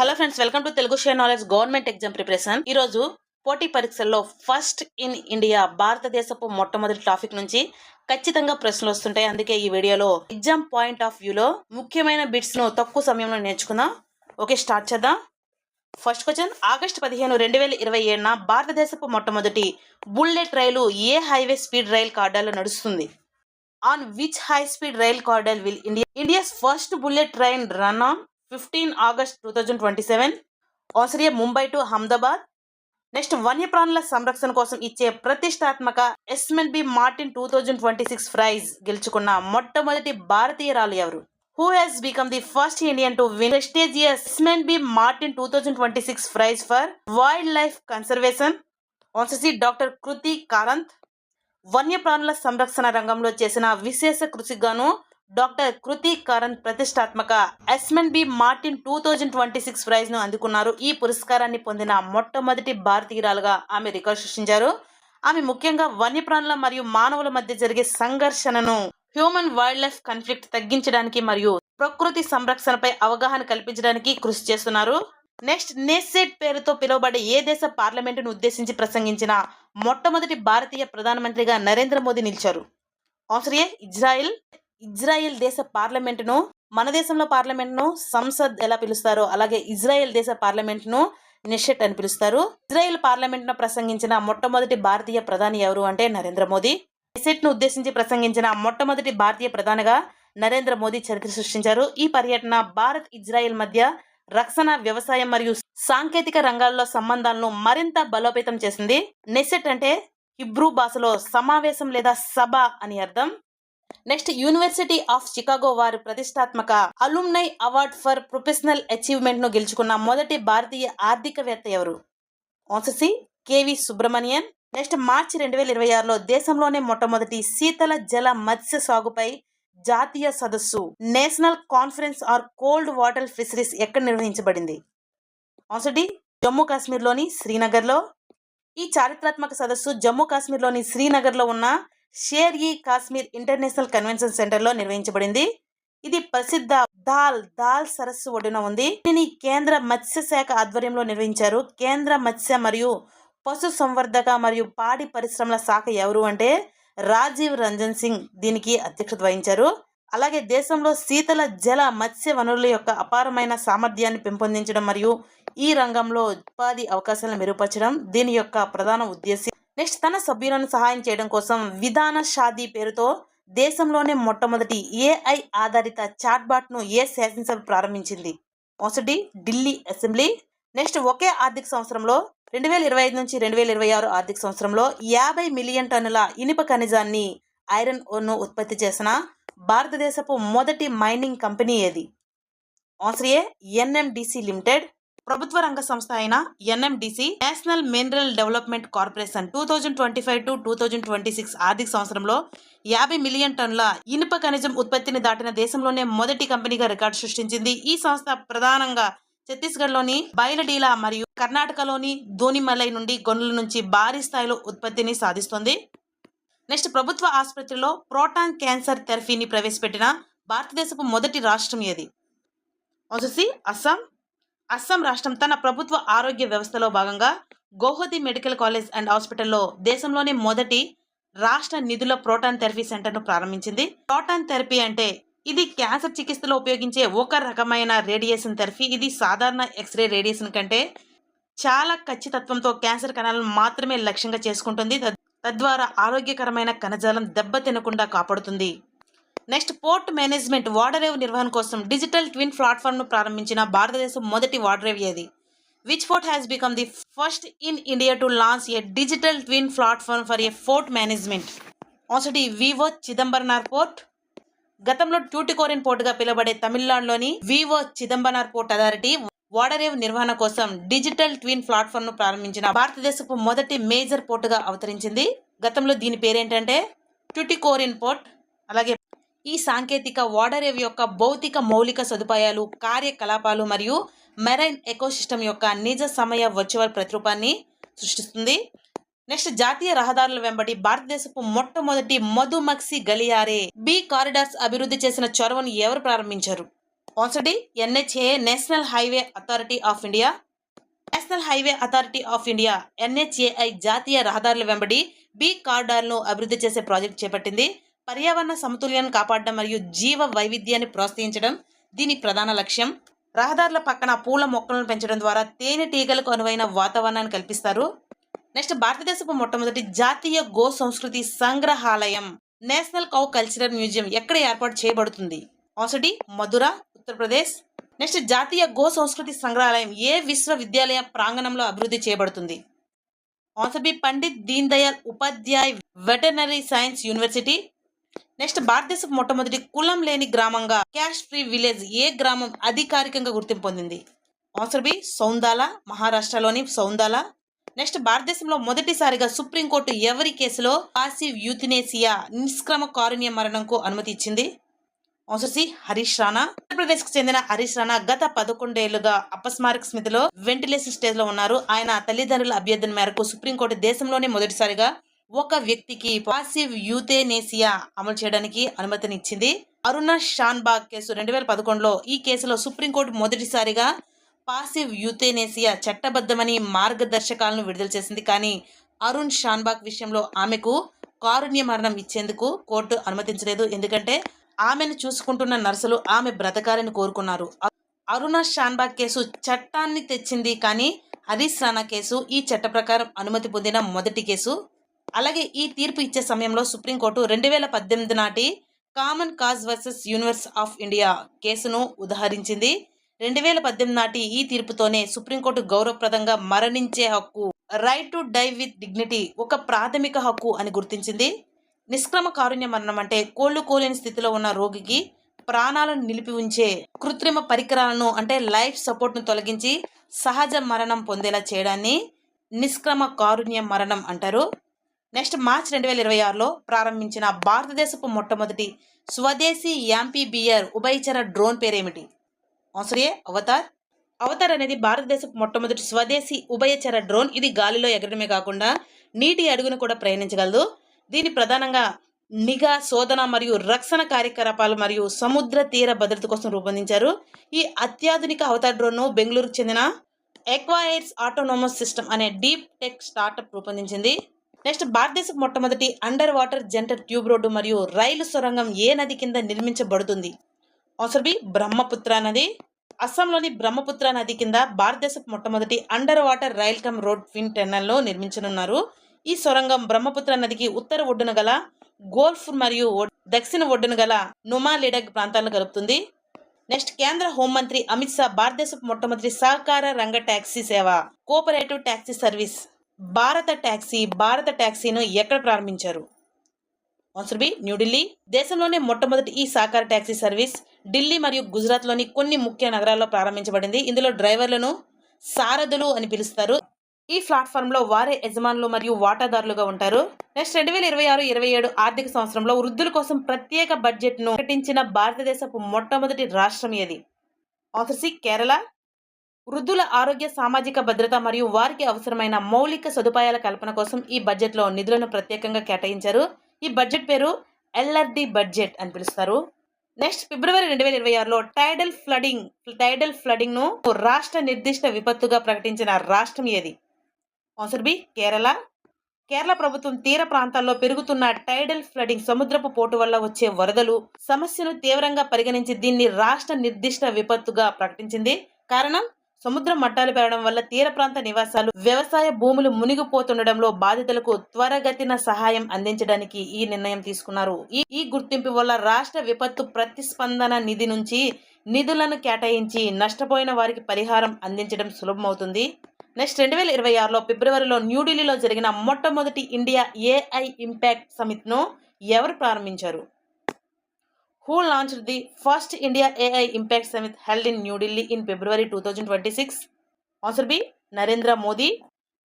Hello friends, welcome to Telugu share knowledge government exam preparation. ఈ రోజు పోటీ పరీక్షల్లో ఫస్ట్ ఇన్ ఇండియా భారతదేశపు మొట్టమొదటి టాపిక్ నుంచి ఖచ్చితంగా ప్రశ్నలు వస్తుంటాయి. అందుకే ఈ వీడియోలో ఎగ్జామ్ పాయింట్ ఆఫ్ వ్యూలో ముఖ్యమైన బిట్స్ ను తక్కువ సమయంలో నేర్చుకుందాం. ఓకే, స్టార్ట్ చేద్దాం. ఫస్ట్ క్వశ్చన్, ఆగస్టు 15, 2027 భారతదేశపు మొట్టమొదటి బుల్లెట్ రైలు ఏ హైవే స్పీడ్ రైల్ కారిడార్లో నడుస్తుంది? On which high-speed rail corridor will India's first bullet train run on 15 August 2027? Answer A, Mumbai to Ahmedabad. Next, వన్యప్రాణుల సంరక్షణ కోసం ఇచ్చే ప్రతిష్టాత్మక ఎస్ఎంబి మార్టిన్ 2026 ప్రైజ్ గెలుచుకున్న మొట్టమొదటి భారతీయురాలు ఎవరు? Who has become the first Indian to win prestigious SMB Martin 2026 prize for wildlife conservation? Answer C, doctor Kriti Karanth. వన్యప్రాణుల సంరక్షణ రంగంలో చేసిన విశేష కృషికి గాను డాక్టర్ కృతి కారంత్ ప్రతిష్టాత్మక ఎస్ఎంబి మార్టిన్ 2026 ప్రైజ్ ను అందుకున్నారు. ఈ పురస్కారాన్ని పొందిన మొట్టమొదటి భారతీయురాలుగా ఆమె రికార్డు సృష్టించారు. ఆమె ముఖ్యంగా వన్యప్రాణుల మరియు మానవుల మధ్య జరిగే సంఘర్షణను, హ్యూమన్ వైల్డ్ లైఫ్ కాన్ఫ్లిక్ట్ తగ్గించడానికి మరియు ప్రకృతి సంరక్షణపై అవగాహన కల్పించడానికి కృషి చేస్తున్నారు. నెక్స్ట్, నెసెట్ పేరుతో పిలువబడే ఏ దేశ పార్లమెంటును ఉద్దేశించి ప్రసంగించిన మొట్టమొదటి భారతీయ ప్రధానమంత్రిగా నరేంద్ర మోదీ నిలిచారు? ఆన్సర్ ఏ, ఇజ్రాయెల్. ఇజ్రాయెల్ దేశ పార్లమెంటును, మన దేశంలో పార్లమెంట్ను సంసద్ ఎలా పిలుస్తారో అలాగే ఇజ్రాయెల్ దేశ పార్లమెంట్ను నెషెట్ అని పిలుస్తారు. ఇజ్రాయెల్ పార్లమెంట్ను ప్రసంగించిన మొట్టమొదటి భారతీయ ప్రధాని ఎవరు అంటే నరేంద్ర మోదీ. నెసెట్ ను ఉద్దేశించి ప్రసంగించిన మొట్టమొదటి భారతీయ ప్రధానిగా నరేంద్ర మోదీ చరిత్ర సృష్టించారు. ఈ పర్యటన భారత్ ఇజ్రాయెల్ మధ్య రక్షణ, వ్యవసాయం మరియు సాంకేతిక రంగాల్లో సంబంధాలను మరింత బలోపేతం చేసింది. నెసెట్ అంటే హిబ్రూ భాషలో సమావేశం లేదా సభ అని అర్థం. నెక్స్ట్, యూనివర్సిటీ ఆఫ్ చికాగో వారి ప్రతిష్టాత్మక alumni award for professional achievement ను గెలుచుకున్న మొదటి భారతీయ ఆర్థికవేత్త ఎవరు? Answer C, KV Subramanian. Next, మార్చి 2026లో దేశంలోనే మొట్టమొదటి శీతల జల మత్స్య సాగుపై జాతీయ సదస్సు national conference or cold water fisheries ఎక్కడ నిర్వహించబడింది? ఆన్సర్ డి, జమ్మూ కాశ్మీర్లోని శ్రీనగర్లో. ఈ చారిత్రాత్మక సదస్సు జమ్మూ కాశ్మీర్లోని శ్రీనగర్లో ఉన్న షేర్ ఈ కాశ్మీర్ ఇంటర్నేషనల్ కన్వెన్షన్ సెంటర్లో నిర్వహించబడింది. ఇది ప్రసిద్ధ దాల్ సరస్సు ఒడ్డున ఉంది. దీనిని కేంద్ర మత్స్య శాఖ ఆధ్వర్యంలో నిర్వహించారు. కేంద్ర మత్స్య మరియు పశు సంవర్ధక మరియు పాడి పరిశ్రమల శాఖ ఎవరు అంటే రాజీవ్ రంజన్ సింగ్ దీనికి అధ్యక్షత వహించారు. అలాగే దేశంలో శీతల జల మత్స్య వనరుల యొక్క అపారమైన సామర్థ్యాన్ని పెంపొందించడం మరియు ఈ రంగంలో ఉపాధి అవకాశాలను మెరుగుపరచడం దీని యొక్క ప్రధాన ఉద్దేశం. నెక్స్ట్, తన సభ్యులను సహాయం చేయడం కోసం విధాన షాదీ పేరుతో దేశంలోనే మొట్టమొదటి ఏఐ ఆధారిత చాట్బాట్ ను ఏ శాసనసభ ప్రారంభించింది? Answer D, Delhi assembly. Next, ఒకే ఆర్థిక సంవత్సరంలో 2025 నుంచి 2026 ఆర్థిక సంవత్సరంలో 50 మిలియన్ టన్నుల ఇనుప ఖనిజాన్ని ఐరన్ ఓర్ను ఉత్పత్తి చేసిన భారతదేశపు మొదటి మైనింగ్ కంపెనీ ఏది? ఆన్సర్ ఏ, ఎన్ఎండిసి లిమిటెడ్. ప్రభుత్వ రంగ సంస్థ అయిన NMDC national mineral development corporation 2025 to 2026 ఆర్థిక సంవత్సరంలో 50 మిలియన్ టన్నుల ఇనుప ఖనిజం ఉత్పత్తిని దాటిన దేశంలోనే మొదటి కంపెనీగా రికార్డు సృష్టించింది. ఈ సంస్థ ప్రధానంగా ఛత్తీస్గఢ్లోని బైలడీలా మరియు కర్ణాటకలోని ధోనిమలై నుండి గనుల నుంచి భారీ స్థాయిలో ఉత్పత్తిని సాధిస్తుంది. నెక్స్ట్, ప్రభుత్వ ఆసుపత్రిలో ప్రోటాన్ క్యాన్సర్ థెరపీని ప్రవేశపెట్టిన భారతదేశపు మొదటి రాష్ట్రం ఏది? Answer C, Assam. అస్సాం రాష్ట్రం తన ప్రభుత్వ ఆరోగ్య వ్యవస్థలో భాగంగా గౌహతి మెడికల్ కాలేజ్ అండ్ హాస్పిటల్లో దేశంలోని మొదటి రాష్ట్ర నిధుల ప్రోటాన్ థెరపీ సెంటర్ను ప్రారంభించింది. ప్రోటాన్ థెరపీ అంటే ఇది క్యాన్సర్ చికిత్సలో ఉపయోగించే ఒక రకమైన రేడియేషన్ థెరపీ. ఇది సాధారణ ఎక్స్రే రేడియేషన్ కంటే చాలా ఖచ్చితత్వంతో క్యాన్సర్ కణాలను మాత్రమే లక్ష్యంగా చేసుకుంటుంది. తద్వారా ఆరోగ్యకరమైన కణజాలం దెబ్బతినకుండా కాపాడుతుంది. నెక్స్ట్, పోర్ట్ మేనేజ్మెంట్ ఓడరేవు నిర్వహణ కోసం డిజిటల్ ట్విన్ ప్లాట్ఫామ్ ను ప్రారంభించిన భారతదేశం మొదటి ఓడరేవు ఏది? Which port has become the first in India to launch a digital twin platform for a port management? Answer D, VO Chidambaranar port. గతంలో ట్యూటికోరిన్ పోర్టుగా పిలువబడే తమిళనాడులోని వివో చిదంబరనార్ పోర్ట్ అథారిటీ ఓడరేవు నిర్వహణ కోసం డిజిటల్ ట్విన్ ప్లాట్ఫామ్ ను ప్రారంభించిన భారతదేశపు మొదటి మేజర్ పోర్టుగా అవతరించింది. గతంలో దీని పేరేంటంటే ట్యూటికోరిన్ పోర్ట్. అలాగే ఈ సాంకేతిక ఓడరేవు యొక్క భౌతిక మౌలిక సదుపాయాలు, కార్యకలాపాలు మరియు మెరైన్ ఎకోసిస్టమ్ యొక్క నిజ సమయ వర్చువల్ ప్రతిరూపాన్ని సృష్టిస్తుంది. నెక్స్ట్, జాతీయ రహదారుల వెంబడి భారతదేశపు మొట్టమొదటి మధుమక్సి గలియారే బి కారిడార్స్ అభివృద్ధి చేసిన చొరవను ఎవరు ప్రారంభించారు? Answer D NHA, national highway authority of India. National highway authority of India NHAI జాతీయ రహదారుల వెంబడి బి కారిడార్ను అభివృద్ధి చేసే ప్రాజెక్టు చేపట్టింది. పర్యావరణ సమతుల్యాన్ని కాపాడడం మరియు జీవ వైవిధ్యాన్ని ప్రోత్సహించడం దీని ప్రధాన లక్ష్యం. రహదారుల పక్కన పూల మొక్కలను పెంచడం ద్వారా తేనెటీగలకు అనువైన వాతావరణాన్ని కల్పిస్తారు. నెక్స్ట్, భారతదేశపు మొట్టమొదటి జాతీయ గో సంస్కృతి సంగ్రహాలయం నేషనల్ కౌ కల్చరల్ మ్యూజియం ఎక్కడ ఏర్పాటు చేయబడుతుంది? Answer D Mathura, Uttar Pradesh. Next, జాతీయ గో సంస్కృతి సంగ్రహాలయం ఏ విశ్వవిద్యాలయ ప్రాంగణంలో అభివృద్ధి చేయబడుతుంది? Answer B Pandit Deen Dayal Upadhyay veterinary science university. Next, భారతదేశపు మొట్టమొదటి కులం లేని గ్రామంగా క్యాష్ ఫ్రీ విలేజ్ ఏ గ్రామం అధికారికంగా గుర్తింపు పొందింది? ఆన్సర్ బి సౌందాల, మహారాష్ట్రలోని సౌందాల. నెక్స్ట్, భారతదేశంలో మొదటిసారిగా సుప్రీంకోర్టు ఎవరి కేసులో పాసివ్ యూథనేసియా నిష్క్రమ కారుణ్య మరణంకు అనుమతి ఇచ్చింది? Answer C Harish Rana. ఆంధ్రప్రదేశ్ కు చెందిన హరీష్ రాణా గత 11 ఏళ్లుగా అపస్మారక స్థితిలో వెంటిలేషన్ స్టేజ్ లో ఉన్నారు. ఆయన తల్లిదండ్రుల అభ్యర్థన మేరకు సుప్రీంకోర్టు దేశంలోనే మొదటిసారిగా ఒక వ్యక్తికి పాసివ్ యూథనేసియా అమలు చేయడానికి అనుమతినిచ్చింది. అరుణ షాన్బాగ్ కేసు 2011లో ఈ కేసులో సుప్రీంకోర్టు మొదటిసారిగా పాసివ్ యూథనేసియా చట్టబద్ధమని మార్గదర్శకాలను విడుదల చేసింది. కానీ అరుణ్ షాన్బాగ్ విషయంలో ఆమెకు కారుణ్య మరణం ఇచ్చేందుకు కోర్టు అనుమతించలేదు. ఎందుకంటే ఆమెను చూసుకుంటున్న నర్సులు ఆమె బ్రతకాలని కోరుకున్నారు. అరుణ షాన్బాగ్ కేసు చట్టాన్ని తెచ్చింది, కానీ హరీష్ రాణా కేసు ఈ చట్ట ప్రకారం అనుమతి పొందిన మొదటి కేసు. అలాగే ఈ తీర్పు ఇచ్చే సమయంలో సుప్రీంకోర్టు 2018 నాటి common cause versus universe of India కేసును ఉదహరించింది. 2018 నాటి ఈ తీర్పుతోనే సుప్రీంకోర్టు గౌరవప్రదంగా మరణించే హక్కు, right to die with dignity, ఒక ప్రాథమిక హక్కు అని గుర్తించింది. నిష్క్రమ కారుణ్య మరణం అంటే కోలుకోలేని స్థితిలో ఉన్న రోగికి ప్రాణాలను నిలిపి ఉంచే కృత్రిమ పరికరాలను అంటే లైఫ్ సపోర్ట్ను తొలగించి సహజ మరణం పొందేలా చేయడాన్ని నిష్క్రమ కారుణ్య మరణం అంటారు. నెక్స్ట్, మార్చ్ 2026లో ప్రారంభించిన భారతదేశపు మొట్టమొదటి స్వదేశీ యాంఫీబియర్ ఉభయచర డ్రోన్ పేరేమిటి? ఆన్సర్ ఏ అవతార్. అవతార్ అనేది భారతదేశపు మొట్టమొదటి స్వదేశీ ఉభయచర డ్రోన్. ఇది గాలిలో ఎగరడమే కాకుండా నీటి అడుగును కూడా ప్రయాణించగలదు. దీని ప్రధానంగా నిఘా, శోధన మరియు రక్షణ కార్యకలాపాలు మరియు సముద్ర తీర భద్రత కోసం రూపొందించారు. ఈ అత్యాధునిక అవతార్ డ్రోన్ను బెంగళూరుకు చెందిన ఎక్వాయిర్స్ ఆటోనోమస్ సిస్టమ్ అనే డీప్ టెక్ స్టార్టప్ రూపొందించింది. నెక్స్ట్, భారతదేశపు మొట్టమొదటి అండర్ వాటర్ జంటర్ ట్యూబ్ రోడ్డు మరియు రైలు సొరంగం ఏ నది కింద నిర్మించబడుతుంది? ఆన్సర్ బి బ్రహ్మపుత్ర నది. అస్సాంలోని బ్రహ్మపుత్ర నది కింద భారతదేశపు మొట్టమొదటి underwater rail cum road twin టన్నెల్లో నిర్మించనున్నారు. ఈ సొరంగం బ్రహ్మపుత్ర నదికి ఉత్తర ఒడ్డున గల గోల్ఫ్ మరియు దక్షిణ ఒడ్డున గల నుమాలిడగ్ ప్రాంతాలను కలుపుతుంది. నెక్స్ట్, కేంద్ర హోంమంత్రి అమిత్ షా భారతదేశపు మొట్టమొదటి సహకార రంగ ట్యాక్సీ సేవ కోఆపరేటివ్ ట్యాక్సీ సర్వీస్ భారత ట్యాక్సీను ఎక్కడ ప్రారంభించారు? Answer B New Delhi. దేశంలోనే మొట్టమొదటి ఈ సహకార ట్యాక్సీ సర్వీస్ ఢిల్లీ మరియు గుజరాత్లోని కొన్ని ముఖ్య నగరాల్లో ప్రారంభించబడింది. ఇందులో డ్రైవర్లను సారథులు అని పిలుస్తారు. ఈ ప్లాట్ఫామ్లో వారే యజమానులు మరియు వాటాదారులుగా ఉంటారు. నెక్స్ట్, 2026-27 ఆర్థిక సంవత్సరంలో వృద్ధుల కోసం ప్రత్యేక బడ్జెట్ను ప్రకటించిన భారతదేశపు మొట్టమొదటి రాష్ట్రం ఏది? Answer C Kerala. వృద్ధుల ఆరోగ్య, సామాజిక భద్రత మరియు వారికి అవసరమైన మౌలిక సదుపాయాల కల్పన కోసం ఈ బడ్జెట్లో నిధులను ప్రత్యేకంగా కేటాయించారు. ఈ బడ్జెట్ పేరు ఎల్ఆర్డి బడ్జెట్ అని పిలుస్తారు. నెక్స్ట్, ఫిబ్రవరి 2026లో టైడల్ ఫ్లడింగ్ ను రాష్ట్ర నిర్దిష్ట విపత్తుగా ప్రకటించిన రాష్ట్రం ఏది? Answer B Kerala. కేరళ ప్రభుత్వం తీర ప్రాంతాల్లో పెరుగుతున్న టైడల్ ఫ్లడింగ్, సముద్రపు పోటు వల్ల వచ్చే వరదలు సమస్యను తీవ్రంగా పరిగణించి దీన్ని రాష్ట్ర నిర్దిష్ట విపత్తుగా ప్రకటించింది. కారణం, సముద్ర మట్టాలు పెరగడం వల్ల తీర ప్రాంత నివాసాలు, వ్యవసాయ భూములు మునిగిపోతుండడంలో బాధితులకు త్వరగతిన సహాయం అందించడానికి ఈ నిర్ణయం తీసుకున్నారు. ఈ గుర్తింపు వల్ల రాష్ట్ర విపత్తు ప్రతిస్పందన నిధి నుంచి నిధులను కేటాయించి నష్టపోయిన వారికి పరిహారం అందించడం సులభమవుతుంది. నెక్స్ట్, 2026లో ఫిబ్రవరిలో న్యూఢిల్లీలో జరిగిన మొట్టమొదటి ఇండియా ఏఐ ఇంపాక్ట్ సమిట్ను ఎవరు ప్రారంభించారు? Who launched the first India AI Impact Summit held in New Delhi in February 2026? Answer B. Narendra Modi.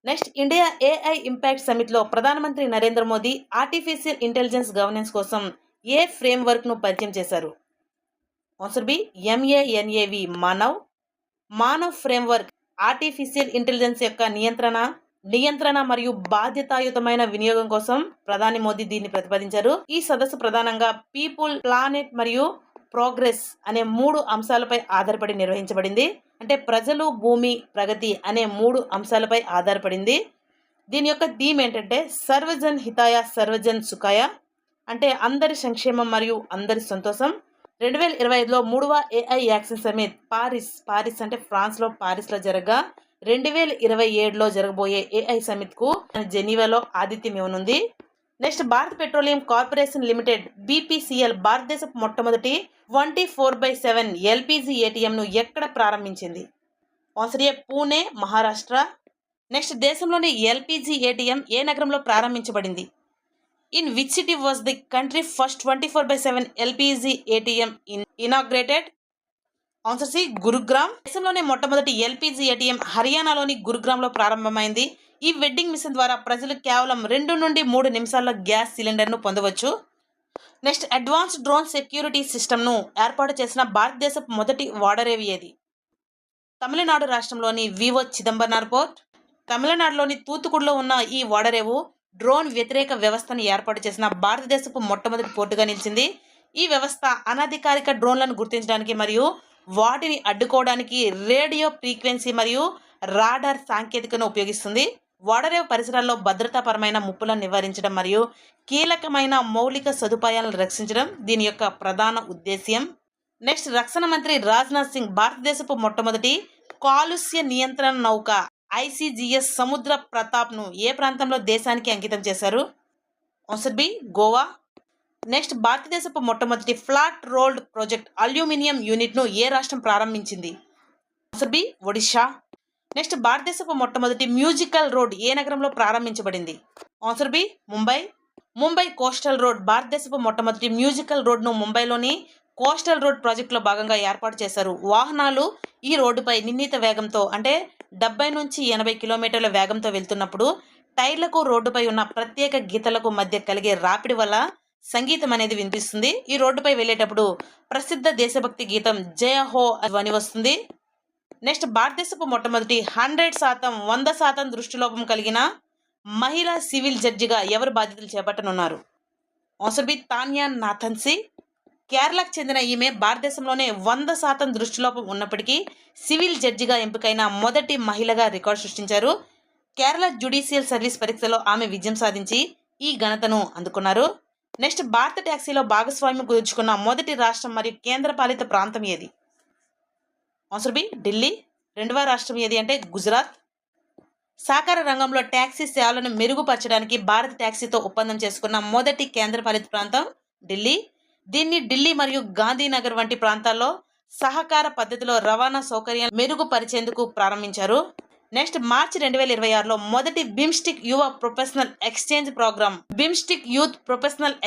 Next, India AI impact సమిట్లో ప్రధానమంత్రి Narendra Modi artificial intelligence governance కోసం ఏ ఫ్రేమ్వర్క్ను పరిచయం చేశారు? Answer B MANAV Manav framework artificial intelligence యొక్క నియంత్రణ మరియు బాధ్యతాయుతమైన వినియోగం కోసం ప్రధాని మోదీ దీన్ని ప్రతిపాదించారు. ఈ సదస్సు ప్రధానంగా పీపుల్, ప్లానెట్ మరియు ప్రోగ్రెస్ అనే 3 అంశాలపై ఆధారపడి నిర్వహించబడింది. అంటే ప్రజలు, భూమి, ప్రగతి అనే 3 అంశాలపై ఆధారపడింది. దీని యొక్క థీమ్ ఏంటంటే సర్వజన్ హితాయ సర్వజన్ సుఖాయ, అంటే అందరి సంక్షేమం మరియు అందరి సంతోషం. 2025లో 3వ ఏఐ యాక్షన్ సమిట్ పారిస్ అంటే ఫ్రాన్స్లో పారిస్లో జరగగా 2027లో జరగబోయే ఏఐ సమిట్కు జెనీవాలో ఆతిథ్యం ఇవ్వనుంది. Next Bharat petroleum corporation limited BPCL భారతదేశపు మొట్టమొదటి 24/7 ఎల్పీజీ ఏటీఎంను ఎక్కడ ప్రారంభించింది? Answer A Pune, Maharashtra. Next దేశంలోని ఎల్పీజీ ఏటీఎం ఏ నగరంలో ప్రారంభించబడింది? In which city was the country first 24/7 LPG ATM inaugurated? Answer C Gurugram. దేశంలోనే మొట్టమొదటి ఎల్పీజీ ఏటీఎం హర్యానాలోని గురుగ్రామ్లో ప్రారంభమైంది. ఈ వెడ్డింగ్ మిషన్ ద్వారా ప్రజలు కేవలం 2 నుండి 3 నిమిషాల్లో గ్యాస్ సిలిండర్ను పొందవచ్చు. నెక్స్ట్ అడ్వాన్స్డ్ డ్రోన్ సెక్యూరిటీ సిస్టమ్ను ఏర్పాటు చేసిన భారతదేశపు మొదటి ఓడరేవు ఏది? తమిళనాడు రాష్ట్రంలోని వివో చిదంబరం పోర్ట్. తమిళనాడులోని తూతుకుడిలో ఉన్న ఈ ఓడరేవు డ్రోన్ వ్యతిరేక వ్యవస్థను ఏర్పాటు చేసిన భారతదేశపు మొట్టమొదటి పోర్టుగా నిలిచింది. ఈ వ్యవస్థ అనధికారిక డ్రోన్లను గుర్తించడానికి మరియు వాటిని అడ్డుకోవడానికి రేడియో ఫ్రీక్వెన్సీ మరియు రాడార్ సాంకేతికను ఉపయోగిస్తుంది. ఓడరేవు పరిసరాల్లో భద్రతాపరమైన ముప్పులను నివారించడం మరియు కీలకమైన మౌలిక సదుపాయాలను రక్షించడం దీని యొక్క ప్రధాన ఉద్దేశ్యం. నెక్స్ట్ రక్షణ మంత్రి రాజ్నాథ్ సింగ్ భారతదేశపు మొట్టమొదటి కాలుష్య నియంత్రణ నౌక ఐసీజీఎస్ సముద్ర ప్రతాప్ను ఏ ప్రాంతంలో దేశానికి అంకితం చేశారు? Answer B Goa. నెక్స్ట్ భారతదేశపు మొట్టమొదటి ఫ్లాట్ రోల్డ్ ప్రాజెక్ట్ అల్యూమినియం యూనిట్ను ఏ రాష్ట్రం ప్రారంభించింది? Answer B Odisha. నెక్స్ట్ భారతదేశపు మొట్టమొదటి మ్యూజికల్ రోడ్ ఏ నగరంలో ప్రారంభించబడింది? Answer B Mumbai coastal road. భారతదేశపు మొట్టమొదటి మ్యూజికల్ రోడ్ను ముంబైలోని కోస్టల్ రోడ్ ప్రాజెక్టులో భాగంగా ఏర్పాటు చేశారు. వాహనాలు ఈ రోడ్డుపై నిర్ణీత వేగంతో అంటే 70 నుంచి 80 కిలోమీటర్ల వేగంతో వెళ్తున్నప్పుడు టైర్లకు రోడ్డుపై ఉన్న ప్రత్యేక గీతలకు మధ్య కలిగే రాపిడి వల్ల సంగీతం అనేది వినిపిస్తుంది. ఈ రోడ్డుపై వెళ్ళేటప్పుడు ప్రసిద్ధ దేశభక్తి గీతం జయ హో ధ్వని వస్తుంది. నెక్స్ట్ భారతదేశపు మొట్టమొదటి 100% దృష్టిలోపం కలిగిన మహిళా సివిల్ జడ్జిగా ఎవరు బాధ్యతలు చేపట్టనున్నారు? ఆన్సర్ బి తాన్యా నాథన్సీ. కేరళకు చెందిన ఈమె భారతదేశంలోనే 100% దృష్టిలోపం ఉన్నప్పటికీ సివిల్ జడ్జిగా ఎంపికైన మొదటి మహిళగా రికార్డు సృష్టించారు. కేరళ జ్యుడిషియల్ సర్వీస్ పరీక్షలో ఆమె విజయం సాధించి ఈ ఘనతను అందుకున్నారు. నెక్స్ట్ భారత ట్యాక్సీలో భాగస్వామ్యం కుదుర్చుకున్న మొదటి రాష్ట్రం మరియు కేంద్రపాలిత ప్రాంతం ఏది? Answer B Delhi. రెండవ రాష్ట్రం ఏది అంటే గుజరాత్. సహకార రంగంలో ట్యాక్సీ సేవలను మెరుగుపరచడానికి భారత ట్యాక్సీతో ఒప్పందం చేసుకున్న మొదటి కేంద్రపాలిత ప్రాంతం ఢిల్లీ. దీన్ని ఢిల్లీ మరియు గాంధీనగర్ వంటి ప్రాంతాల్లో సహకార పద్ధతిలో రవాణా సౌకర్యం మెరుగుపరిచేందుకు ప్రారంభించారు. నెక్స్ట్ మార్చి 2026లో మొదటి బిమ్స్టిక్ యూత్ ప్రొఫెషనల్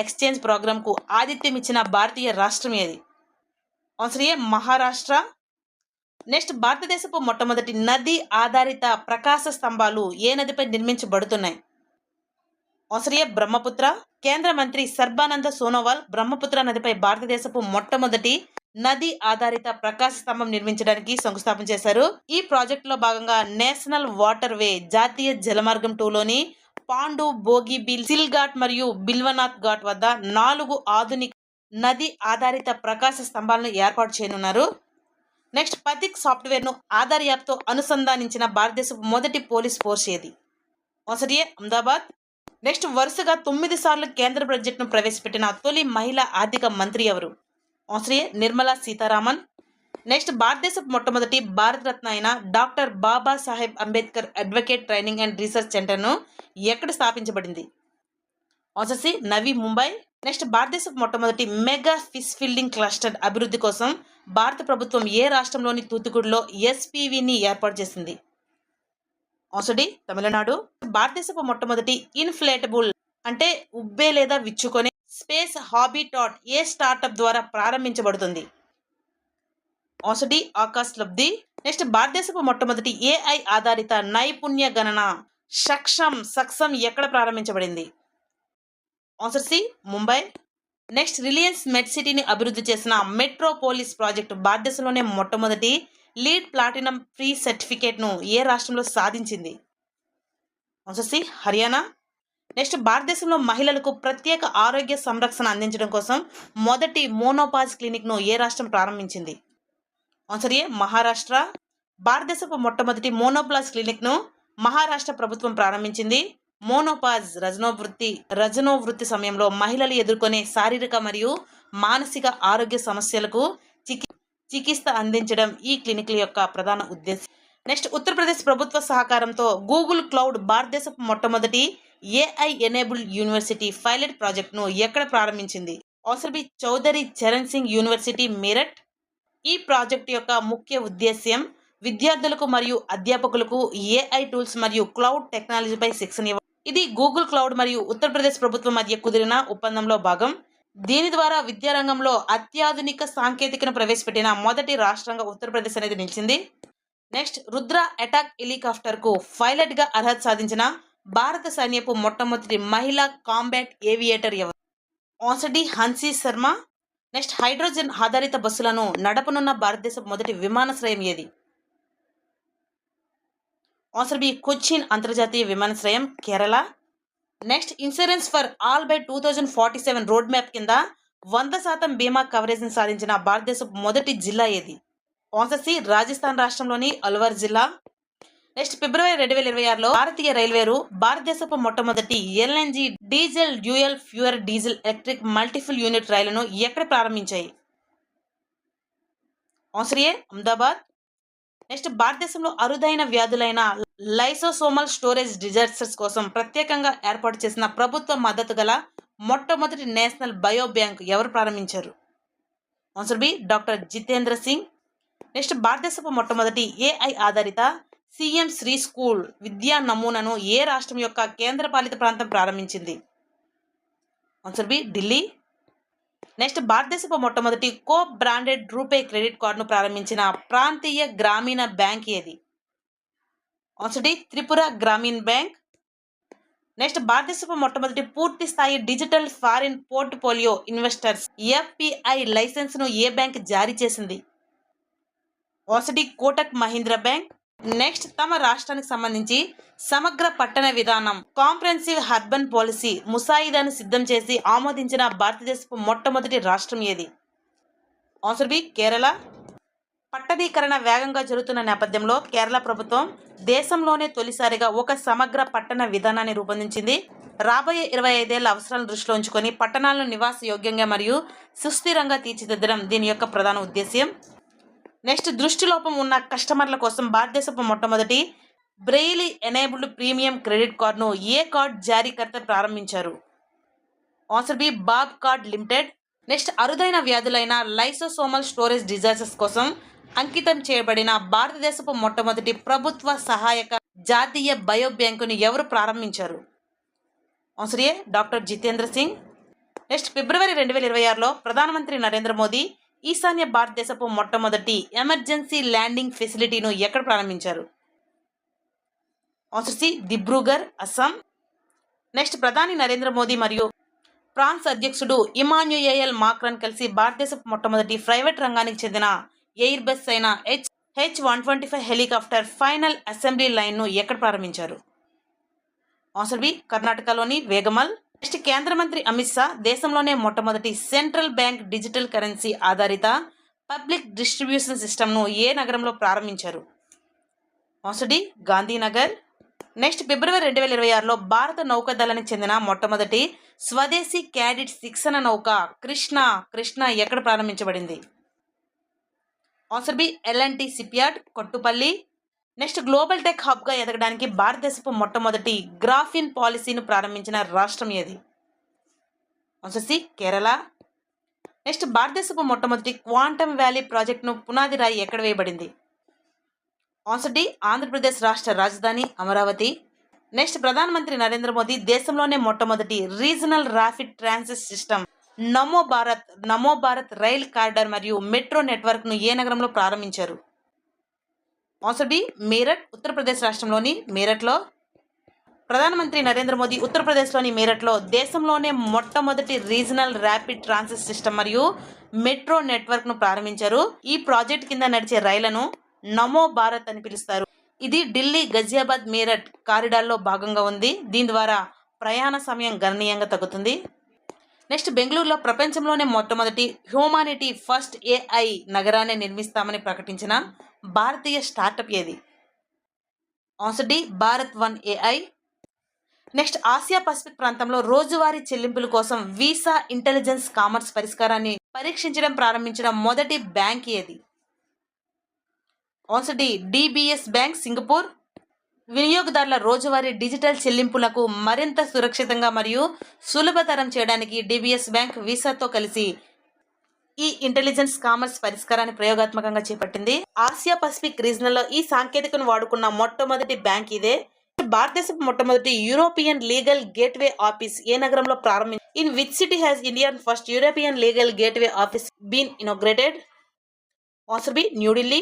ఎక్స్చేంజ్ ప్రోగ్రాంకు ఆతిథ్యం ఇచ్చిన భారతీయ రాష్ట్రం ఏది? ఆన్సర్ ఏ మహారాష్ట్ర. నెక్స్ట్ భారతదేశపు మొట్టమొదటి నది ఆధారిత ప్రకాశ స్తంభాలు ఏ నదిపై నిర్మించబడుతున్నాయి? ఆన్సర్ ఏ బ్రహ్మపుత్ర. కేంద్ర మంత్రి సర్బానంద సోనోవాల్ బ్రహ్మపుత్ర నదిపై భారతదేశపు మొట్టమొదటి నది ఆధారిత ప్రకాశ స్తంభం నిర్మించడానికి శంకుస్థాపన చేశారు. ఈ ప్రాజెక్టులో భాగంగా నేషనల్ వాటర్ వే జాతీయ జలమార్గం 2లోని పాండు, బోగిబిల్, సిల్ ఘాట్ మరియు బిల్వనాథ్ ఘాట్ వద్ద 4 ఆధునిక నది ఆధారిత ప్రకాశ స్తంభాలను ఏర్పాటు చేయనున్నారు. నెక్స్ట్ పథిక్ సాఫ్ట్వేర్ను ఆధార్ యాప్తో అనుసంధానించిన భారతదేశపు మొదటి పోలీస్ ఫోర్స్ ఏది? ఆన్సర్ ఏ అహ్మదాబాద్. నెక్స్ట్ వరుసగా 9 సార్లు కేంద్ర బడ్జెట్ను ప్రవేశపెట్టిన తొలి మహిళా ఆర్థిక మంత్రి ఎవరు? ఆన్సర్ ఏ నిర్మలా సీతారామన్. నెక్స్ట్ భారతదేశపు మొట్టమొదటి భారతరత్న అయిన doctor Babasaheb Ambedkar advocate training and research సెంటర్ను ఎక్కడ స్థాపించబడింది? ఆన్సర్ సి నవీ ముంబై. నెక్స్ట్ భారతదేశపు మొట్టమొదటి మెగా ఫిష్ ఫీల్డింగ్ క్లస్టర్ అభివృద్ధి కోసం భారత ప్రభుత్వం ఏ రాష్ట్రంలోని తూతుకుడిలో ఎస్పీవీని ఏర్పాటు చేసింది? Answer D Tamil Nadu. భారతదేశపు మొట్టమొదటి ఇన్ఫ్లేటబుల్ అంటే ఉబ్బే లేదా విచ్చుకొనే స్పేస్ హాబిటాట్ ఏ స్టార్టప్ ద్వారా ప్రారంభించబడుతుంది? ఆన్సర్ డి ఆకాశ్ లబ్ధి. నెక్స్ట్ భారతదేశపు మొట్టమొదటి ఏఐ ఆధారిత నైపుణ్య గణన సక్షం ఎక్కడ ప్రారంభించబడింది? Answer C Mumbai. Next Reliance med సిటీని అభివృద్ధి చేసిన మెట్రోపోలిస్ ప్రాజెక్టు భారతదేశంలోనే మొట్టమొదటి లీడ్ ప్లాటినం ఫ్రీ సర్టిఫికేట్ను ఏ రాష్ట్రంలో సాధించింది? Answer C Haryana. నెక్స్ట్ భారతదేశంలో మహిళలకు ప్రత్యేక ఆరోగ్య సంరక్షణ అందించడం కోసం మొదటి మోనోపాజ్ క్లినిక్ను ఏ రాష్ట్రం ప్రారంభించింది? ఆన్సర్ ఏ మహారాష్ట్ర. భారతదేశపు మొట్టమొదటి మోనోప్లాజ్ క్లినిక్ను మహారాష్ట్ర ప్రభుత్వం ప్రారంభించింది. మోనోపాజ్ రజనోవృత్తి సమయంలో మహిళలు ఎదుర్కొనే శారీరక మరియు మానసిక ఆరోగ్య సమస్యలకు చికిత్స అందించడం ఈ క్లినిక్ల యొక్క ప్రధాన ఉద్దేశం. నెక్స్ట్ ఉత్తరప్రదేశ్ ప్రభుత్వ సహకారంతో గూగుల్ క్లౌడ్ భారతదేశపు మొట్టమొదటి ఏఐ ఎనేబుల్ యూనివర్సిటీ పైలట్ ప్రాజెక్ట్ను ఎక్కడ ప్రారంభించింది? Answer B Chaudhary Charan Singh university Meerut. ఈ ప్రాజెక్ట్ యొక్క ముఖ్య ఉద్దేశ్యం విద్యార్థులకు మరియు అధ్యాపకులకు ఏఐ టూల్స్ మరియు క్లౌడ్ టెక్నాలజీపై శిక్షణ ఇవ్వడం. ఇది గూగుల్ క్లౌడ్ మరియు ఉత్తరప్రదేశ్ ప్రభుత్వం మధ్య కుదిరిన ఒప్పందంలో భాగం. దీని ద్వారా విద్యారంగంలో అత్యాధునిక సాంకేతికను ప్రవేశపెట్టిన మొదటి రాష్ట్రంగా ఉత్తరప్రదేశ్ అనేది నిలిచింది. నెక్స్ట్ రుద్ర అటాక్ హెలికాప్టర్కు పైలట్గా అర్హత సాధించిన భారత సైన్యపు మొట్టమొదటి మహిళా కాంబాట్ ఏవియేటర్ ఎవరు? Answer D హన్సీ Sharma. Next hydrogen ఆధారిత బస్సులను నడపనున్న భారతదేశ మొదటి విమానాశ్రయం ఏది? ఆన్సర్ బి కొచ్చిన్ అంతర్జాతీయ విమానాశ్రయం, Kerala. Next insurance for all by 2047 road map కింద 100% బీమా కవరేజ్ని సాధించిన భారతదేశ మొదటి జిల్లా ఏది? ఆన్సర్ సి రాజస్థాన్ రాష్ట్రంలోని అల్వార్ జిల్లా. నెక్స్ట్ ఫిబ్రవరి 2026లో భారతీయ రైల్వేలు భారతదేశపు మొట్టమొదటి LNG diesel dual fuel diesel electric multiple unit రైలును ఎక్కడ ప్రారంభించాయి? ఆన్సర్ ఏ అహ్మదాబాద్. నెక్స్ట్ భారతదేశంలో అరుదైన వ్యాధులైన లైసోసోమల్ స్టోరేజ్ డిజార్డర్స్ కోసం ప్రత్యేకంగా ఏర్పాటు చేసిన ప్రభుత్వ మద్దతు గల మొట్టమొదటి నేషనల్ బయో బ్యాంక్ ఎవరు ప్రారంభించారు? Answer B doctor Jitendra Singh. Next భారతదేశపు మొట్టమొదటి ఏఐ ఆధారిత సీఎం శ్రీ స్కూల్ విద్యా నమూనాను ఏ రాష్ట్రం యొక్క కేంద్రపాలిత ప్రాంతం ప్రారంభించింది? Answer B Delhi. నెక్స్ట్ భారతదేశపు మొట్టమొదటి కో బ్రాండెడ్ రూపే క్రెడిట్ కార్డును ప్రారంభించిన ప్రాంతీయ గ్రామీణ బ్యాంక్ ఏది? ఆన్సర్ డి త్రిపుర గ్రామీణ బ్యాంక్. నెక్స్ట్ భారతదేశపు మొట్టమొదటి పూర్తి స్థాయి digital foreign portfolio investors FPI లైసెన్స్ను ఏ బ్యాంక్ జారీ చేసింది? Answer D Kotak Mahindra bank. Next తమ రాష్ట్రానికి సంబంధించి సమగ్ర పట్టణ విధానం కాంప్రహెన్సివ్ అర్బన్ పాలసీ ముసాయిదాను సిద్ధం చేసి ఆమోదించిన భారతదేశపు మొట్టమొదటి రాష్ట్రం ఏది? Answer B Kerala. పట్టణీకరణ వేగంగా జరుగుతున్న నేపథ్యంలో కేరళ ప్రభుత్వం దేశంలోనే తొలిసారిగా ఒక సమగ్ర పట్టణ విధానాన్ని రూపొందించింది. రాబోయే 25 ఏళ్ల అవసరాలను దృష్టిలో ఉంచుకొని పట్టణాలను నివాస యోగ్యంగా మరియు సుస్థిరంగా తీర్చిదిద్దడం దీని యొక్క ప్రధాన ఉద్దేశ్యం. నెక్స్ట్ దృష్టిలోపం ఉన్న కస్టమర్ల కోసం భారతదేశపు మొట్టమొదటి బ్రెయిలీ ఎనేబుల్డ్ ప్రీమియం క్రెడిట్ కార్డును ఏ కార్డ్ జారీకర్త ప్రారంభించారు? Answer B BOB card limited. Next అరుదైన వ్యాధులైన లైసోసోమల్ స్టోరేజ్ డిజార్డర్స్ కోసం అంకితం చేయబడిన భారతదేశపు మొట్టమొదటి ప్రభుత్వ సహాయక జాతీయ బయో బ్యాంకును ఎవరు ప్రారంభించారు? ఆన్సర్ ఏ డాక్టర్ జితేంద్ర సింగ్. నెక్స్ట్ ఫిబ్రవరి 2026లో ప్రధానమంత్రి నరేంద్ర మోదీ ఈశాన్య భారతదేశపు మొట్టమొదటి ఎమర్జెన్సీ ల్యాండింగ్ ఫెసిలిటీను ఎక్కడ ప్రారంభించారు? Answer C Dibrugarh, Assam. Next ప్రధాని నరేంద్ర మోదీ మరియు ఫ్రాన్స్ అధ్యక్షుడు ఇమాన్యుయేల్ మాక్రాన్ కలిసి భారతదేశపు మొట్టమొదటి ప్రైవేట్ రంగానికి చెందిన ఎయిర్ బస్ అయిన H-125 హెలికాప్టర్ ఫైనల్ అసెంబ్లీ లైన్ను ఎక్కడ ప్రారంభించారు? ఆన్సర్ బి కర్ణాటకలోని వేగమల్. నెక్స్ట్ కేంద్ర మంత్రి అమిత్ షా దేశంలోనే మొట్టమొదటి సెంట్రల్ బ్యాంక్ డిజిటల్ కరెన్సీ ఆధారిత పబ్లిక్ డిస్ట్రిబ్యూషన్ సిస్టమ్ను ఏ నగరంలో ప్రారంభించారు? Answer D Gandhinagar. నెక్స్ట్ ఫిబ్రవరి 2026లో భారత నౌకాదళానికి చెందిన మొట్టమొదటి స్వదేశీ క్యాడెట్ శిక్షణ నౌక కృష్ణ ఎక్కడ ప్రారంభించబడింది? Answer B L and T shipyard, Kattupalli. Next global tech హబ్గా ఎదగడానికి భారతదేశపు మొట్టమొదటి గ్రాఫిన్ పాలసీని ప్రారంభించిన రాష్ట్రం ఏది? Answer C Kerala. నెక్స్ట్ భారతదేశపు మొట్టమొదటి క్వాంటమ్ వ్యాలీ ప్రాజెక్టును పునాది రాయి ఎక్కడ వేయబడింది? ఆన్సర్ డి ఆంధ్రప్రదేశ్ రాష్ట్ర రాజధాని అమరావతి. నెక్స్ట్ ప్రధానమంత్రి నరేంద్ర మోదీ దేశంలోనే మొట్టమొదటి రీజనల్ ర్యాపిడ్ ట్రాన్సిట్ సిస్టమ్ నమో భారత్ రైల్ కారిడార్ మరియు మెట్రో నెట్వర్క్ను ఏ నగరంలో ప్రారంభించారు? ఆన్సర్ బి మీరట్, ఉత్తరప్రదేశ్ రాష్ట్రంలోని మీరట్లో. ప్రధానమంత్రి నరేంద్ర మోదీ ఉత్తరప్రదేశ్లోని మీరట్లో దేశంలోనే మొట్టమొదటి రీజనల్ ర్యాపిడ్ ట్రాన్సిట్ సిస్టమ్ మరియు మెట్రో నెట్వర్క్ను ప్రారంభించారు. ఈ ప్రాజెక్ట్ కింద నడిచే రైళ్లను నమో భారత్ అని పిలుస్తారు. ఇది ఢిల్లీ, గజియాబాద్, మీరట్ కారిడార్లో భాగంగా ఉంది. దీని ద్వారా ప్రయాణ సమయం గణనీయంగా తగ్గుతుంది. నెక్స్ట్ బెంగళూరులో ప్రపంచంలోనే మొట్టమొదటి హ్యూమానిటీ ఫస్ట్ ఏఐ నగరాన్ని నిర్మిస్తామని ప్రకటించిన భారతీయ స్టార్టప్ ఏది? Answer D, Bharat one AI. Next Asia Pacific ప్రాంతంలో రోజువారీ చెల్లింపుల కోసం వీసా ఇంటెలిజెన్స్ కామర్స్ పరిష్కారాన్ని పరీక్షించడం ప్రారంభించిన మొదటి బ్యాంక్ ఏది? Answer D, DBS bank, Singapore. వినియోగదారుల రోజువారీ డిజిటల్ చెల్లింపులకు మరింత సురక్షితంగా మరియు సులభతరం చేయడానికి డిబిఎస్ బ్యాంక్ వీసాతో కలిసి ఈ ఇంటెలిజెన్స్ కామర్స్ పరిష్కారాన్ని ప్రయోగాత్మకంగా చేపట్టింది. ఆసియా పసిఫిక్ రీజనల్లో ఈ సాంకేతికను వాడుకున్న మొట్టమొదటి బ్యాంక్ ఇదే. భారతదేశపు మొట్టమొదటి యూరోపియన్ లీగల్ గేట్వే ఆఫీస్ ఏ నగరంలో ప్రారంభించింది? In which city has Indian first European legal gateway office been inaugurated? Answer B, New Delhi.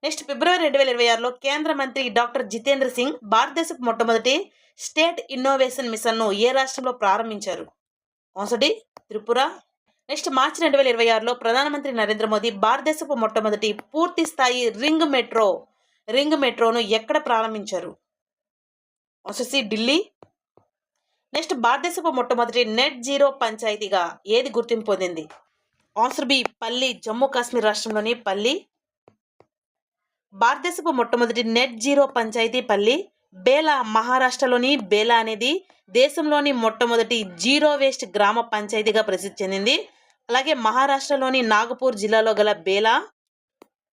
Next ఫిబ్రవరి 2026లో కేంద్ర మంత్రి డాక్టర్ జితేంద్ర సింగ్ భారతదేశపు మొట్టమొదటి స్టేట్ ఇన్నోవేషన్ మిషన్ను ఏ రాష్ట్రంలో ప్రారంభించారు? Answer D, Tripura. నెక్స్ట్ మార్చి 2026లో ప్రధానమంత్రి నరేంద్ర మోదీ భారతదేశపు మొట్టమొదటి పూర్తి స్థాయి రింగ్ మెట్రోను ఎక్కడ ప్రారంభించారు? Answer C, Delhi. నెక్స్ట్ భారతదేశపు మొట్టమొదటి నెట్ జీరో పంచాయతీగా ఏది గుర్తింపు పొందింది? ఆన్సర్ బి, పల్లి, జమ్మూ కాశ్మీర్ రాష్ట్రంలోని పల్లి. భారతదేశపు మొట్టమొదటి నెట్ జీరో పంచాయతీ పల్లి. బేలా, మహారాష్ట్రలోని బేలా అనేది దేశంలోని మొట్టమొదటి జీరో వేస్ట్ గ్రామ పంచాయతీగా ప్రసిద్ధి చెందింది. అలాగే మహారాష్ట్రలోని నాగపూర్ జిల్లాలో గల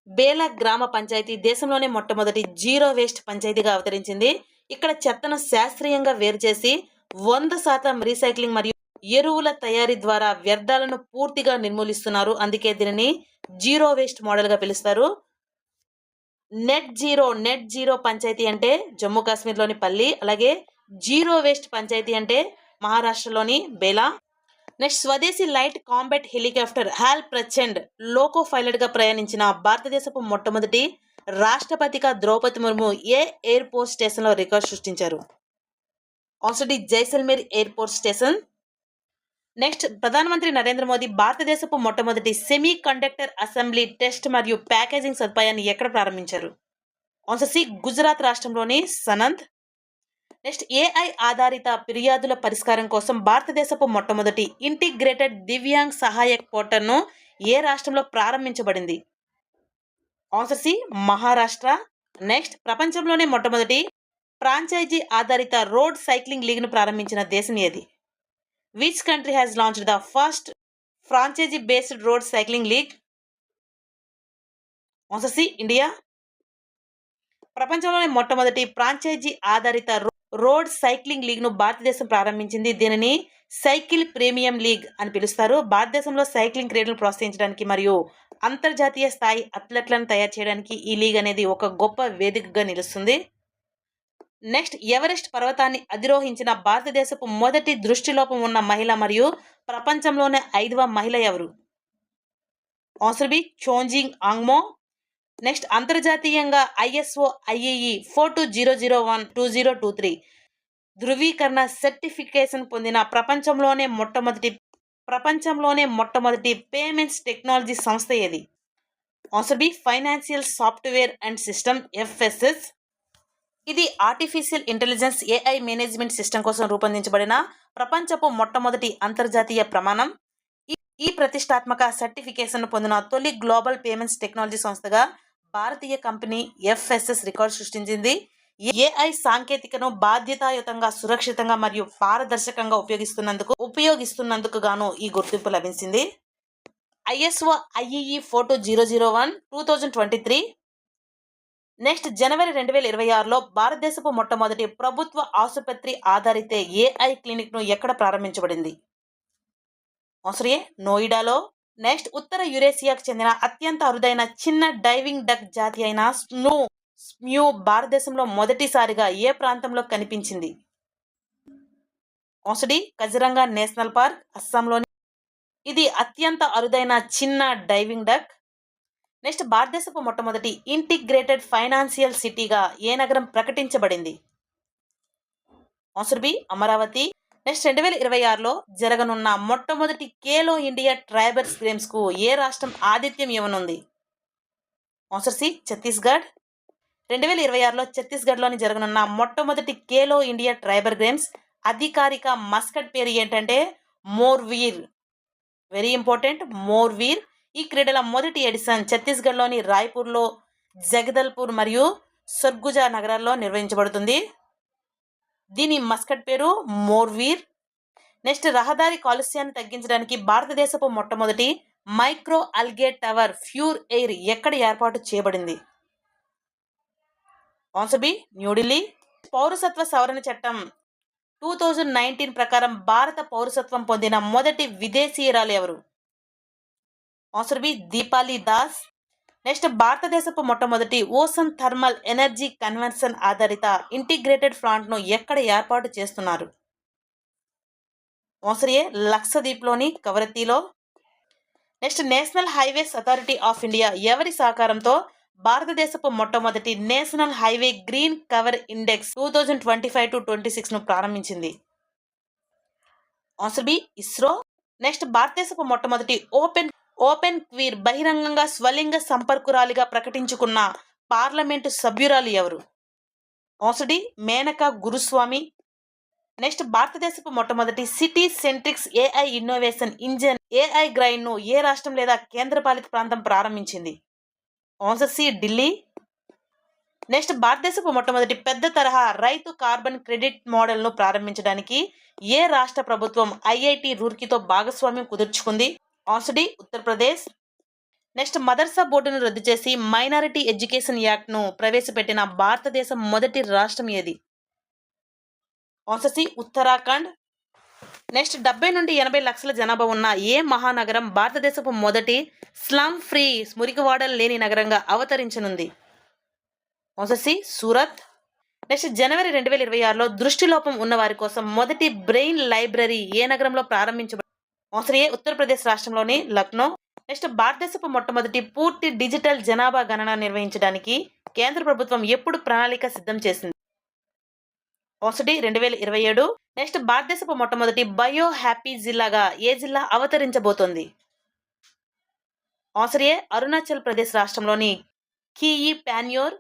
బేలా గ్రామ పంచాయతీ దేశంలోనే మొట్టమొదటి జీరో వేస్ట్ పంచాయతీగా అవతరించింది. ఇక్కడ చెత్తను శాస్త్రీయంగా వేరు చేసి 100% రీసైక్లింగ్ మరియు ఎరువుల తయారీ ద్వారా వ్యర్థాలను పూర్తిగా నిర్మూలిస్తున్నారు. అందుకే దీనిని జీరో వేస్ట్ మోడల్గా పిలుస్తారు. నెట్ జీరో పంచాయతీ అంటే జమ్మూ కాశ్మీర్లోని పల్లి. అలాగే జీరో వేస్ట్ పంచాయతీ అంటే మహారాష్ట్రలోని బేలా. నెక్స్ట్ స్వదేశీ light combat helicopter HAL Prachand loco పైలట్గా ప్రయాణించిన భారతదేశపు మొట్టమొదటి రాష్ట్రపతిగా ద్రౌపది ముర్ము ఏ ఎయిర్పోర్ట్ స్టేషన్లో రికార్డు సృష్టించారు? Answer D, Jaisalmer airport station. Next ప్రధానమంత్రి నరేంద్ర మోదీ భారతదేశపు మొట్టమొదటి సెమీ కండక్టర్ అసెంబ్లీ టెస్ట్ మరియు ప్యాకేజింగ్ సదుపాయాన్ని ఎక్కడ ప్రారంభించారు? ఆన్సర్ సి, గుజరాత్ రాష్ట్రంలోని సనంద్. నెక్స్ట్ ఏఐ ఆధారిత ఫిర్యాదుల పరిష్కారం కోసం భారతదేశపు మొట్టమొదటి ఇంటిగ్రేటెడ్ దివ్యాంగ్ సహాయక్ పోర్టల్ను ఏ రాష్ట్రంలో ప్రారంభించబడింది? Answer C, Maharashtra. నెక్స్ట్ ప్రపంచంలోనే మొట్టమొదటి ఫ్రాంచైజీ ఆధారిత రోడ్ సైక్లింగ్ లీగ్ను ప్రారంభించిన దేశం ఏది? Which country has launched the first franchise based road cycling league? Answer C, India. ప్రపంచంలోనే మొట్టమొదటి ఫ్రాంచైజీ ఆధారిత రోడ్ సైక్లింగ్ లీగ్ను భారతదేశం ప్రారంభించింది. దీనిని సైకిల్ ప్రీమియం లీగ్ అని పిలుస్తారు. భారతదేశంలో సైక్లింగ్ క్రీడలను ప్రోత్సహించడానికి మరియు అంతర్జాతీయ స్థాయి అథ్లెట్లను తయారు చేయడానికి ఈ లీగ్ అనేది ఒక గొప్ప వేదికగా నిలుస్తుంది. నెక్స్ట్ ఎవరెస్ట్ పర్వతాన్ని అధిరోహించిన భారతదేశపు మొదటి దృష్టిలోపం ఉన్న మహిళ మరియు ప్రపంచంలోనే 5వ మహిళ ఎవరు? Answer B, Chhonzin Angmo. Next అంతర్జాతీయంగా ISO IEE 420012-2023 ధృవీకరణ సర్టిఫికేషన్ పొందిన ప్రపంచంలోనే మొట్టమొదటి పేమెంట్స్ టెక్నాలజీ సంస్థ ఏది? Answer B, financial software and system FSS. ఇది artificial intelligence AI management system కోసం రూపొందించబడిన ప్రపంచపు మొట్టమొదటి అంతర్జాతీయ ప్రమాణం. ఈ ప్రతిష్టాత్మక సర్టిఫికేషన్ పొందిన తొలి గ్లోబల్ పేమెంట్స్ టెక్నాలజీ సంస్థగా భారతీయ కంపెనీ FSS రికార్డు సృష్టించింది. AI సాంకేతికను బాధ్యతాయుతంగా, సురక్షితంగా మరియు పారదర్శకంగా ఉపయోగిస్తున్నందుకు గాను ఈ గుర్తింపు లభించింది. ISO IEE 42001-2023. నెక్స్ట్ జనవరి 2026లో భారతదేశపు మొట్టమొదటి ప్రభుత్వ ఆసుపత్రి ఆధారిత AI క్లినిక్ను ఎక్కడ ప్రారంభించబడింది? ఆన్సర్ ఏ, నోయిడాలో. నెక్స్ట్ ఉత్తర యురేసియాకు చెందిన అత్యంత అరుదైన చిన్న డైవింగ్ డక్ జాతి అయిన స్మ్యూ భారతదేశంలో మొదటిసారిగా ఏ ప్రాంతంలో కనిపించింది? Answer D, Kaziranga national park, అస్సాంలోని. ఇది అత్యంత అరుదైన చిన్న డైవింగ్ డక్. నెక్స్ట్ భారతదేశపు మొట్టమొదటి ఇంటిగ్రేటెడ్ ఫైనాన్షియల్ సిటీగా ఏ నగరం ప్రకటించబడింది? Answer B, Amaravati. నెక్స్ట్ 2026లో జరగనున్న మొట్టమొదటి ఖేలో ఇండియా ట్రైబల్స్ గేమ్స్ కు ఏ రాష్ట్రం ఆతిథ్యం ఇవ్వనుంది? Answer C, Chhattisgarh. 2026లో ఛత్తీస్గఢ్లోని జరగనున్న మొట్టమొదటి ఖేలో ఇండియా ట్రైబల్ గేమ్స్ అధికారిక మస్కట్ పేరు ఏంటంటే మోర్వీర్. Very important, మోర్వీర్. ఈ క్రీడల మొదటి ఎడిషన్ ఛత్తీస్గఢ్లోని రాయ్పూర్లో, జగదల్పూర్ మరియు సర్గుజా నగరాల్లో నిర్వహించబడుతుంది. దీని మస్కట్ పేరు మోర్వీర్. నెక్స్ట్, రహదారి కాలుష్యాన్ని తగ్గించడానికి భారతదేశపు మొట్టమొదటి micro algae tower pure air ఎక్కడ ఏర్పాటు చేయబడింది? Answer B, New Delhi. పౌరసత్వ సవరణ చట్టం 2019 ప్రకారం భారత పౌరసత్వం పొందిన మొదటి విదేశీయురాలు ఎవరు? Answer B, Deepali Das. Next, భారతదేశపు మొట్టమొదటి ఓషన్ థర్మల్ ఎనర్జీ కన్వర్షన్ ఆధారిత ఇంటిగ్రేటెడ్ ప్లాంట్ను ఎక్కడ ఏర్పాటు చేస్తున్నారు? ఆన్సర్ ఏ, లక్షద్వీప్లోని కవరత్తిలో. Next, national highways authority of India ఎవరి సహకారంతో భారతదేశపు మొట్టమొదటి national highway green cover index 2025-26 ప్రారంభించింది? Answer B, ISRO. నెక్స్ట్, భారతదేశపు మొట్టమొదటి ఓపెన్ క్వీర్ బహిరంగంగా స్వలింగ సంపర్కురాలిగా ప్రకటించుకున్న పార్లమెంటు సభ్యురాలు ఎవరు? Answer D, Menaka Guruswamy. Next, భారతదేశపు మొట్టమొదటి city centrics AI innovation engine AI grain ను ఏ రాష్ట్రం లేదా కేంద్రపాలిత ప్రాంతం ప్రారంభించింది? Answer C, Delhi. నెక్స్ట్, భారతదేశపు మొట్టమొదటి పెద్ద తరహా రైతు కార్బన్ క్రెడిట్ మోడల్ను ప్రారంభించడానికి ఏ రాష్ట్ర ప్రభుత్వం ఐఐటి రూర్కీతో భాగస్వామ్యం కుదుర్చుకుంది? Answer D, Uttar Pradesh. నెక్స్ట్, మదర్సా బోర్డును రద్దు చేసి మైనారిటీ ఎడ్యుకేషన్ యాక్ట్ను ప్రవేశపెట్టిన భారతదేశం మొదటి రాష్ట్రం ఏది? Answer C, Uttarakhand. నెక్స్ట్, 70 నుండి 80 లక్షల జనాభా ఉన్న ఏ మహానగరం భారతదేశపు మొదటి స్లమ్ ఫ్రీ మురికివాడలు లేని నగరంగా అవతరించనుంది? Answer C, Surat. నెక్స్ట్, జనవరి 2026లో దృష్టిలోపం ఉన్న వారి కోసం మొదటి బ్రెయిన్ లైబ్రరీ ఏ నగరంలో ప్రారంభించబడింది? ఆన్సర్ ఏ, ఉత్తరప్రదేశ్ రాష్ట్రంలోని లక్నో. నెక్స్ట్, భారతదేశపు మొట్టమొదటి పూర్తి డిజిటల్ జనాభా గణన నిర్వహించడానికి కేంద్ర ప్రభుత్వం ఎప్పుడు ప్రణాళిక సిద్ధం చేసింది? Answer D, 2027. నెక్స్ట్, భారతదేశపు మొట్టమొదటి బయో హ్యాపీ జిల్లాగా ఏ జిల్లా అవతరించబోతోంది? ఆన్సర్ ఏ, అరుణాచల్ ప్రదేశ్ రాష్ట్రంలోని ఖీయి పాన్యోర్.